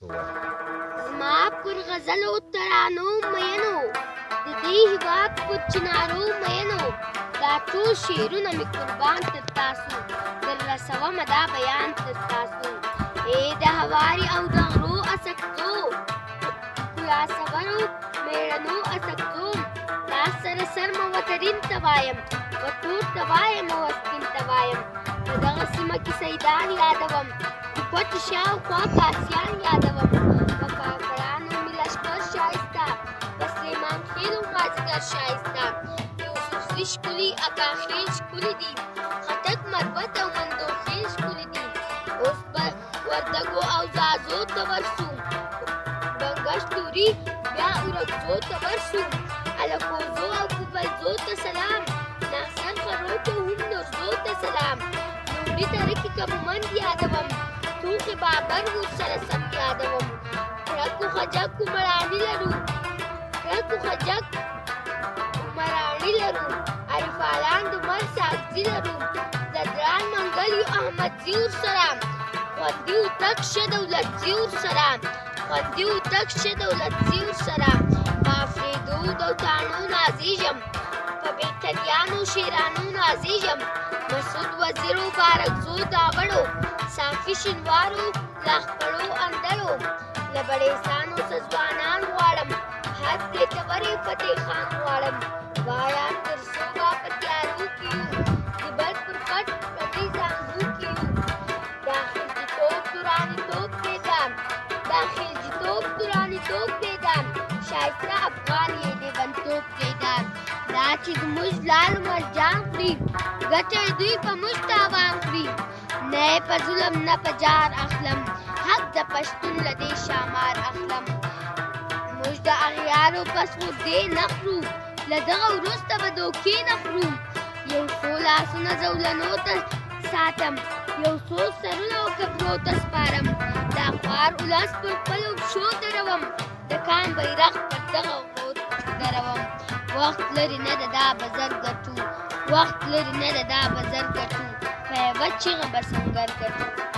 زما پر غزلو ترانو مینو د دې هېواد پر چنارو مینو دا ټول شعرونه مې قربان تر تاسو در رسومه دا بیان تر تاسو ای د هواري او د غرو اسکزو یا صبرو میړنو اسکزو دا سره سرمه وترین ته وایم وټور ته وایم وسپین ته وایم په دغه سیمه کې سیدان یادوم د پټ شاوخوا کاسیان یادوم په کاکړانو مې لښکر ښایسته په سلیمان خېل و مازدیګر ښایسته یوسفزي ښکلي اکاخېل ښکلي دي خټک مربت او مندوخېل ښکلي دي اوس به وردګو او زازو ته ورسو بنګش توري بیا اورکزو ته ورسو الکوزو او کوبلزو ته سلام ناصر فرو ته هم نرزو ته سلام نوري ترکي کبومند یادوم ټوخې بابر ورسره سم یادوم کړکو خجکو مړاني لرو کړکو خجک مړاني لرو عرفالان د مر ساګزي لرو زدران منګل یو احمدزي ورسره خوندي وتک شه دولتزي ورسره خوندي وتک شه دولتزي ورسره په افریدو دوتانو نازېږم په بیتلیانو شیرانو نازېږم مسعود وزیر و بارکزو داوړو صافي شینوارو له خپلو اندړو له بړېسانو سځوانان غواړم حد دې ډبرې فتح خان غواړم وایا تر څو به په تیارو کې یو د بل پر پټ پټې زانګو کې یو دا خلجیتوب تورانیتوب پرېږده دا خلجیتوب تورانیتوب پرېږده ښایسته افغان یې دیوانتوب پرېږده دا چې زموږ لال مرجان خوري ګټه یې دوی په موږ تاوان خوري نه یې په ظلم نه په جار اخلم حق د پښتون له دې شامار اخلم موږ د اغیارو پس غوږدې نه خورو له دغه وروسته به دوکې نه خورو یو څو لاسونه زولنو ته ساتم یو څو سرونه و کبرو ته سپارم دا خوار ولس پر خپلو پښو دروم د کام بیرغ پر دغه غرو دروم وخت لري نه ده دا به زر ګټو وخت لري نه ده دا به زر ګټو په یوه چیغه به سنګر ګټو